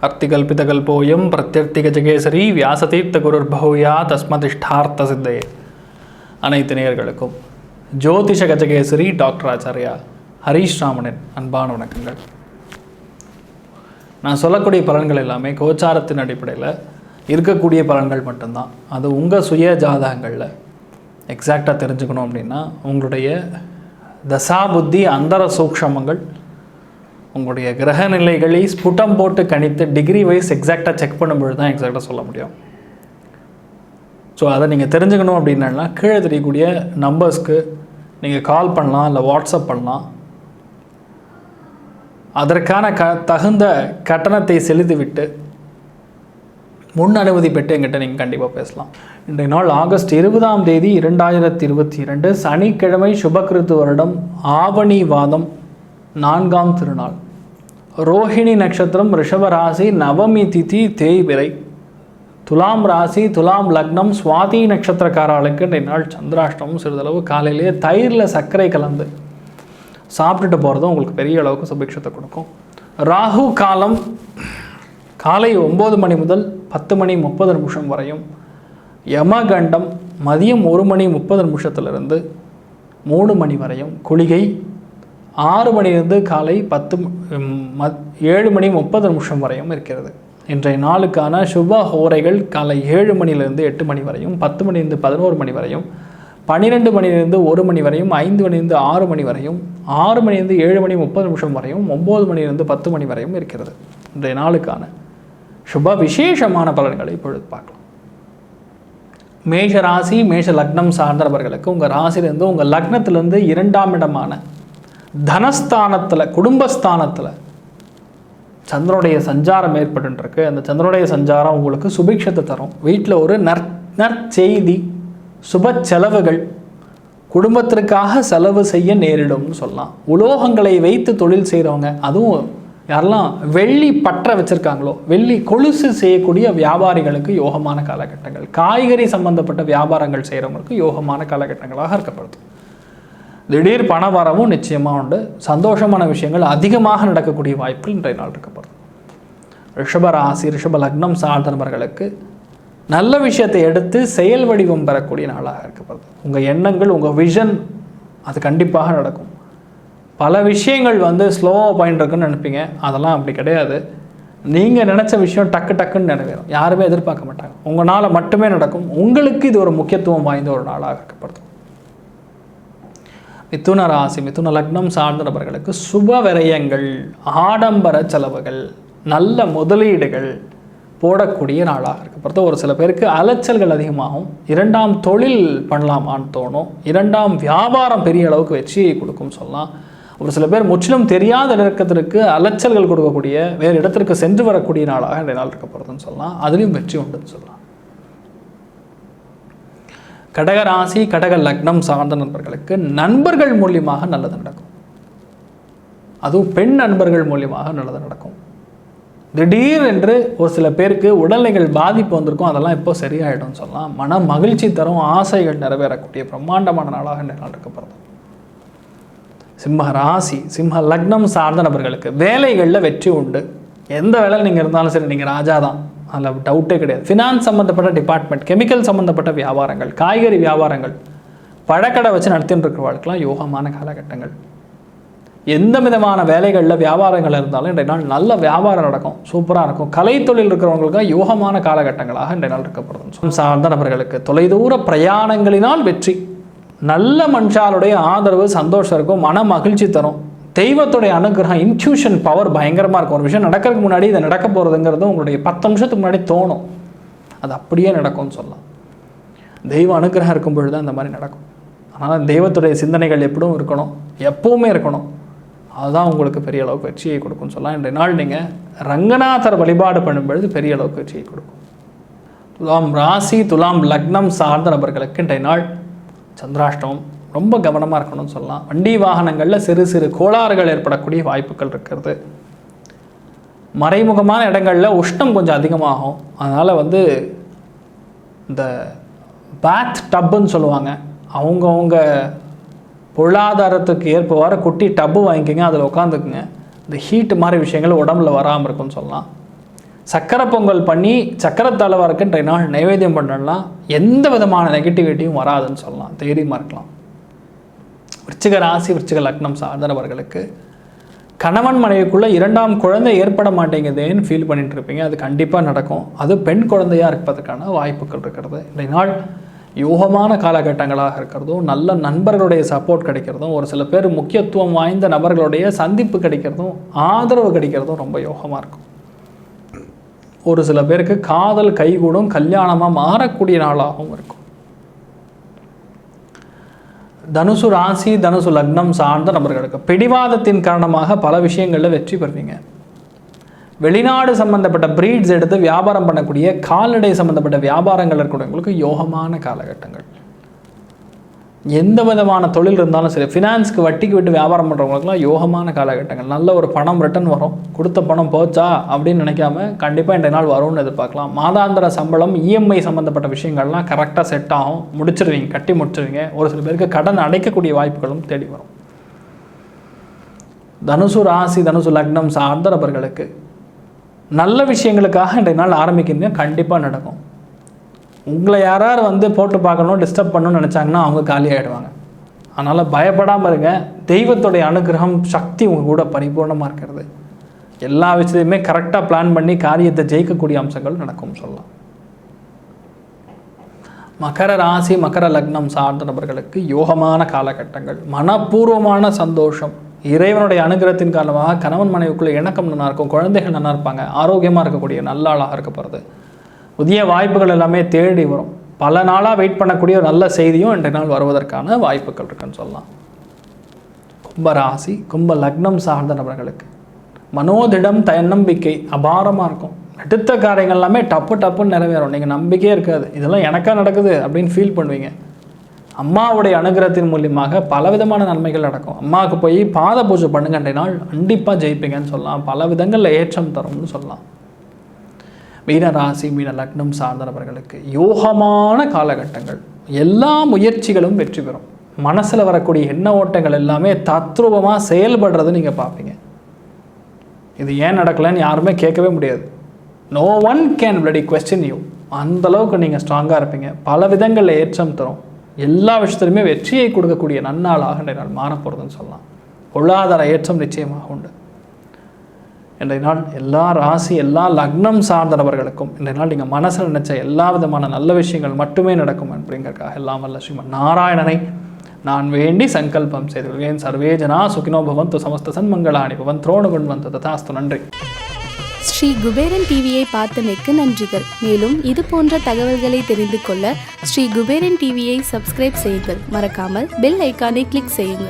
அர்த்திகல்பிதகல்போயம் பிரத்யர்த்திகஜகேசரி வியாசதீர்த்த குருர்பூயா தஸ்மதிஷ்டார்த்த சித்தையே. அனைத்து நேயர்களுக்கும் ஜோதிஷ கஜகேசரி டாக்டர் ஆச்சாரியா ஹரீஷ் ராமனின் அன்பான வணக்கங்கள். நான் சொல்லக்கூடிய பலன்கள் எல்லாமே கோச்சாரத்தின் அடிப்படையில் இருக்கக்கூடிய பலன்கள் மட்டும்தான். அது உங்கள் சுய ஜாதகங்களில் எக்ஸாக்டாக தெரிஞ்சுக்கணும் அப்படின்னா உங்களுடைய தசா புத்தி அந்தர சூக்ஷமங்கள், உங்களுடைய கிரக நிலைகளை ஸ்புட்டம் போட்டு கணித்து டிகிரி வைஸ் எக்ஸாக்டாக செக் பண்ணும்பொழுது தான் எக்ஸாக்டாக சொல்ல முடியும். ஸோ அதை நீங்கள் தெரிஞ்சுக்கணும் அப்படின்னா கீழே தெரியக்கூடிய நம்பர்ஸ்க்கு நீங்கள் கால் பண்ணலாம், இல்லை வாட்ஸ்அப் பண்ணலாம். அதற்கான தகுந்த கட்டணத்தை செலுத்திவிட்டு முன் அனுமதி பெற்று என்கிட்ட நீங்கள் கண்டிப்பாக பேசலாம். இன்றைய நாள் ஆகஸ்ட் 20ஆம் தேதி 2022 சனிக்கிழமை, சுபகிருத்து வருடம், ஆவணி வாதம், 4ஆம் திருநாள், ரோஹிணி நட்சத்திரம், ரிஷபராசி, நவமி திதி, தேய்பிறை, துலாம் ராசி, துலாம் லக்னம், சுவாதி நட்சத்திரக்காரர்களுக்கு இன்றைய நாள் சந்திராஷ்டமம். சிறிதளவு காலையிலேயே தயிரில் சர்க்கரை கலந்து சாப்பிட்டுட்டு போகிறதும் உங்களுக்கு பெரிய அளவுக்கு சுபிக்ஷத்தை கொடுக்கும். ராகு காலம் காலை 9 மணி முதல் 10 மணி 30 நிமிஷம் வரையும், யமகண்டம் மதியம் 1 மணி 30 நிமிஷத்திலிருந்து 3 மணி வரையும், குளிகை 6 மணிலிருந்து காலை 7 மணி 30 நிமிஷம் வரையும் இருக்கிறது. இன்றைய நாளுக்கான சுப ஹோரைகள் காலை 7 மணிலிருந்து 8 மணி வரையும், 10 மணிலிருந்து 11 மணி வரையும், 12 மணிலிருந்து 1 மணி வரையும், 5 மணிலிருந்து 6 மணி வரையும், 6 மணிலிருந்து 7 மணி 30 நிமிஷம் வரையும், 9 மணிலிருந்து 10 மணி வரையும் இருக்கிறது. இன்றைய நாளுக்கான சுப விசேஷமான பலன்களை இப்பொழுது பார்க்கலாம். மேஷ ராசி, மேஷ லக்னம் சார்ந்தவர்களுக்கு உங்கள் ராசியிலேருந்து உங்கள் லக்னத்திலேருந்து 2ஆம் இடமான தனஸ்தானத்தில், குடும்பஸ்தானத்தில் சந்திரனுடைய சஞ்சாரம் ஏற்பட்டுருக்கு. அந்த சந்திரனுடைய சஞ்சாரம் உங்களுக்கு சுபிக்ஷத்தை தரும். வீட்டில் ஒரு நற்செய்தி, சுப செலவுகள், குடும்பத்திற்காக செலவு செய்ய நேரிடும்னு சொல்லலாம். உலோகங்களை வைத்து தொழில் செய்கிறவங்க, அதுவும் யாரெல்லாம் வெள்ளி பற்ற வச்சுருக்காங்களோ, வெள்ளி கொலுசு செய்யக்கூடிய வியாபாரிகளுக்கு யோகமான காலகட்டங்கள், காய்கறி சம்பந்தப்பட்ட வியாபாரங்கள் செய்கிறவங்களுக்கு யோகமான காலகட்டங்களாக இருக்கப்படுது. திடீர் பண வரவும் நிச்சயமாக உண்டு. சந்தோஷமான விஷயங்கள் அதிகமாக நடக்கக்கூடிய வாய்ப்புகள் இன்றைய நாள் இருக்கப்படுது. ரிஷப ராசி, ரிஷப லக்னம் சார்ந்தவர்களுக்கு நல்ல விஷயத்தை எடுத்து செயல் வடிவம் பெறக்கூடிய நாளாக இருக்கப்படுது. உங்கள் எண்ணங்கள், உங்கள் விஷன் அது கண்டிப்பாக நடக்கும். பல விஷயங்கள் ஸ்லோவாக பாயிண்ட் இருக்குன்னு நினைப்பீங்க, அதெல்லாம் அப்படி கிடையாது. நீங்கள் நினச்ச விஷயம் டக்கு டக்குன்னு நிறைவேறும். யாருமே எதிர்பார்க்க மாட்டாங்க. உங்களால் மட்டுமே நடக்கும். உங்களுக்கு இது ஒரு முக்கியத்துவம் வாய்ந்த ஒரு நாளாக இருக்கப்படுது. மிதுன ராசி, மிதுன லக்னம் சார்ந்த நபர்களுக்கு சுப விரயங்கள், ஆடம்பர செலவுகள், நல்ல முதலீடுகள் போடக்கூடிய நாளாக இருக்கப்படுது. ஒரு சில பேருக்கு அலைச்சல்கள் அதிகமாகும். 2ஆம் தொழில் பண்ணலாமான்னு தோணும். 2ஆம் வியாபாரம் பெரிய அளவுக்கு வெற்றியை கொடுக்கும் சொல்லலாம். ஒரு சில பேர் முற்றிலும் தெரியாத இடத்திற்கு அலைச்சல்கள் கொடுக்கக்கூடிய, வேறு இடத்திற்கு சென்று வரக்கூடிய நாளாக இந்த நாள் இருக்கப்படுதுன்னு சொல்லலாம். அதுலேயும் வெற்றி உண்டுன்னு சொல்லலாம். கடக ராசி, கடக லக்னம் சார்ந்த நண்பர்களுக்கு நண்பர்கள் மூலியமாக நல்லது நடக்கும். அதுவும் பெண் நண்பர்கள் மூலியமாக நல்லது நடக்கும். திடீர் என்று ஒரு சில பேருக்கு உடல்நிலைகள் பாதிப்பு வந்திருக்கும், அதெல்லாம் இப்போ சரியாயிடும் சொல்லலாம். மன மகிழ்ச்சி தரும், ஆசைகள் நிறைவேறக்கூடிய பிரம்மாண்டமான நாளாக இந்த நாள் இருக்கப்படுது. சிம்ம ராசி, சிம்ம லக்னம் சார்ந்த நபர்களுக்கு வேலைகளில் வெற்றி உண்டு. எந்த வேலையில் நீங்கள் இருந்தாலும் சரி, நீங்கள் ராஜா தான், அதில் டவுட்டே கிடையாது. ஃபினான்ஸ் சம்மந்தப்பட்ட டிபார்ட்மெண்ட், கெமிக்கல் சம்மந்தப்பட்ட வியாபாரங்கள், காய்கறி வியாபாரங்கள், பழக்கடை வச்சு நடத்தின்னு இருக்கிறவர்களுக்கெல்லாம் யோகமான காலகட்டங்கள். எந்த விதமான வேலைகளில் வியாபாரங்கள் இருந்தாலும் இன்றைய நாள் நல்ல வியாபாரம் நடக்கும், சூப்பராக இருக்கும். கலைத்தொழில் இருக்கிறவங்களுக்கு யோகமான காலகட்டங்களாக இன்றைய நாள் இருக்கப்படுது. சார்ந்த நபர்களுக்கு தொலைதூர பிரயாணங்களினால் வெற்றி, நல்ல மனுஷாலுடைய ஆதரவு, சந்தோஷம் இருக்கும், மன மகிழ்ச்சி தரும். தெய்வத்துடைய அனுகிரகம், இன்ட்யூஷன் பவர் பயங்கரமாக இருக்கும். ஒரு விஷயம் நடக்கிறதுக்கு முன்னாடி இதை நடக்க போகிறதுங்கிறது உங்களுடைய 10 நிமிஷத்துக்கு முன்னாடி தோணும், அது அப்படியே நடக்கும்னு சொல்லலாம். தெய்வ அனுகிரகம் இருக்கும் பொழுது தான் இந்த மாதிரி நடக்கும். அதனால் தெய்வத்துடைய சிந்தனைகள் எப்பவும் இருக்கணும், எப்பவுமே இருக்கணும். அதுதான் உங்களுக்கு பெரிய அளவுக்கு வெற்றியை கொடுக்கும்னு சொல்லலாம். இன்றைய நாள் நீங்கள் ரங்கநாதர் வழிபாடு பண்ணும்பொழுது பெரிய அளவுக்கு வெற்றியை கொடுக்கும். துலாம் ராசி, துலாம் லக்னம் சார்ந்த நபர்களுக்கு இன்றைய நாள் சந்திராஷ்டமம், ரொம்ப கவனமாக இருக்கணும்னு சொல்லலாம். வண்டி வாகனங்களில் சிறு சிறு கோளாறுகள் ஏற்படக்கூடிய வாய்ப்புகள் இருக்கிறது. மறைமுகமான இடங்களில் உஷ்ணம் கொஞ்சம் அதிகமாகும். அதனால் இந்த பேத் டப்புன்னு சொல்லுவாங்க, அவங்கவுங்க பொருளாதாரத்துக்கு ஏற்பவாறு குட்டி டப்பு வாங்கிக்கோங்க, அதில் உட்காந்துக்குங்க. இந்த ஹீட்டு மாதிரி விஷயங்கள் உடம்புல வராமல் இருக்குன்னு சொல்லலாம். சக்கரை பொங்கல் பண்ணி சக்கரை தலைவருக்கு இன்றைய நாள் நைவேத்தியம் பண்ணலாம், எந்த விதமான நெகட்டிவிட்டியும் வராதுன்னு சொல்லலாம், தைரியமாக இருக்கலாம். விருச்சிக ராசி விருச்சிக லக்னம் சார்ந்தவர்களுக்கு கணவன் மனைவிக்குள்ளே 2ஆம் குழந்தை ஏற்பட மாட்டேங்குதுன்னு ஃபீல் பண்ணிட்டு இருப்பீங்க. அது கண்டிப்பாக நடக்கும். அது பெண் குழந்தையாக இருப்பதற்கான வாய்ப்புகள் இருக்கிறது. இன்றைய நாள் யோகமான காலகட்டங்களாக இருக்கிறதும், நல்ல நண்பர்களுடைய சப்போர்ட் கிடைக்கிறதும், ஒரு சில பேர் முக்கியத்துவம் வாய்ந்த நபர்களுடைய சந்திப்பு கிடைக்கிறதும், ஆதரவு கிடைக்கிறதும் ரொம்ப யோகமாக இருக்கும். ஒரு சில பேருக்கு காதல் கைகூடும், கல்யாணமாக மாறக்கூடிய நாளாகவும் இருக்கும். தனுசு ராசி தனுசு லக்னம் சார்ந்த நபர்களுக்கு பிடிவாதத்தின் காரணமாக பல விஷயங்களில் வெற்றி பெறுவீங்க. வெளிநாடு சம்பந்தப்பட்ட ப்ரீட்ஸ் எடுத்து வியாபாரம் பண்ணக்கூடிய கால்நடை சம்பந்தப்பட்ட வியாபாரங்கள் இருக்கக்கூடியவங்களுக்கு யோகமான காலகட்டங்கள். எந்த விதமான தொழில் இருந்தாலும் சரி, ஃபினான்ஸ்க்கு வட்டிக்கு விட்டு வியாபாரம் பண்ணுறவங்களுக்குலாம் யோகமான காலகட்டங்கள். நல்ல ஒரு பணம் ரிட்டர்ன் வரும். கொடுத்த பணம் போச்சா அப்படின்னு நினைக்காம கண்டிப்பாக இன்றைய நாள் வரும்னு எதிர்பார்க்கலாம். மாதாந்திர சம்பளம், இஎம்ஐ சம்மந்தப்பட்ட விஷயங்கள்லாம் கரெக்டாக செட் ஆகும், முடிச்சிருவீங்க, கட்டி முடிச்சிருவீங்க. ஒரு சில பேருக்கு கடன் அடைக்கக்கூடிய வாய்ப்புகளும் தேடி வரும். தனுசு ராசி தனுசு லக்னம் சார்ந்த நபர்களுக்கு நல்ல விஷயங்களுக்காக இன்றைய நாள் ஆரம்பிக்கிறீங்க, கண்டிப்பாக நடக்கும். உங்களை யாராவது போட்டு பார்க்கணும், டிஸ்டர்ப் பண்ணணும்னு நினச்சாங்கன்னா அவங்க காலி ஆகிடுவாங்க. அதனால் பயப்படாமல் இருங்க. தெய்வத்துடைய அனுகிரகம், சக்தி உங்கள் கூட பரிபூர்ணமாக இருக்கிறது. எல்லா விஷயத்தையுமே கரெக்டாக பிளான் பண்ணி காரியத்தை ஜெயிக்கக்கூடிய அம்சங்கள் நடக்கும் சொல்லலாம். மகர ராசி மகர லக்னம் சார்ந்த நபர்களுக்கு யோகமான காலகட்டங்கள். மனப்பூர்வமான சந்தோஷம், இறைவனுடைய அனுகிரகத்தின் காரணமாக கணவன் மனைவிக்குள்ளே இணக்கம் நல்லா இருக்கும், குழந்தைகள் நல்லா இருப்பாங்க, ஆரோக்கியமாக இருக்கக்கூடிய நல்ல ஆளாக இருக்கப்படுறது. புதிய வாய்ப்புகள் எல்லாமே தேடி வரும். பல நாளாக வெயிட் பண்ணக்கூடிய ஒரு நல்ல செய்தியும் இன்றைய நாள் வருவதற்கான வாய்ப்புகள் இருக்குன்னு சொல்லலாம். கும்பராசி கும்ப லக்னம் சார்ந்த நபர்களுக்கு மனோதிடம் தன்னம்பிக்கை அபாரமாக இருக்கும். எடுத்த காரியங்கள் எல்லாமே டப்புன்னு நிறைவேறும். நீங்கள் நம்பிக்கையே இருக்காது, இதெல்லாம் எனக்கா நடக்குது அப்படின்னு ஃபீல் பண்ணுவீங்க. அம்மாவுடைய அனுகிரகத்தின் மூலியமாக பலவிதமான நன்மைகள் நடக்கும். அம்மாவுக்கு போய் பாத பூஜை பண்ணுங்க, இன்றைய நாள் கண்டிப்பாக ஜெயிப்பீங்கன்னு சொல்லலாம். பல விதங்களில் ஏற்றம் தரும்னு சொல்லலாம். மீன ராசி மீன லக்னம் சார்ந்த நபர்களுக்கு யோகமான காலகட்டங்கள். எல்லா முயற்சிகளும் வெற்றி பெறும். மனசில் வரக்கூடிய எண்ண ஓட்டங்கள் எல்லாமே தத்ரூபமாக செயல்படுறது நீங்கள் பார்ப்பீங்க. இது ஏன் நடக்கலைன்னு யாருமே கேட்கவே முடியாது. No one can bloody question you. அந்தளவுக்கு நீங்கள் ஸ்ட்ராங்காக இருப்பீங்க. பல விதங்களில் ஏற்றம் தரும். எல்லா விஷயத்துலையுமே வெற்றியை கொடுக்கக்கூடிய நன்னாளாக இன்றைய நாள் மாறப்போகிறதுன்னு சொல்லலாம். பொருளாதார ஏற்றம் நிச்சயமாக உண்டு. இன்றைய நாள் எல்லா ராசி எல்லா லக்னம் சார்ந்த நபர்களுக்கும் இன்றைய நாள் நீங்கள் மனசில் நினைச்ச எல்லா விதமான நல்ல விஷயங்கள் மட்டுமே நடக்கும் அப்படிங்கிறதுக்காக எல்லாம் வல்ல ஸ்ரீமன் நாராயணனை நான் வேண்டி சங்கல்பம் செய்து கொள்வேன். சர்வே ஜனா சுகினோ பவந்து சமஸ்த சன்மங்களாணி பவன் துரோணகுண் வந்து ததாஸ்து. நன்றி. ஸ்ரீ குபேரன் டிவியை பார்த்தமைக்கு நன்றிகள். மேலும் இது போன்ற தகவல்களை தெரிந்து கொள்ள ஸ்ரீ குபேரன் டிவியை சப்ஸ்கிரைப் செய்யுங்கள். மறக்காமல் பெல் ஐக்கானை கிளிக் செய்யுங்கள்.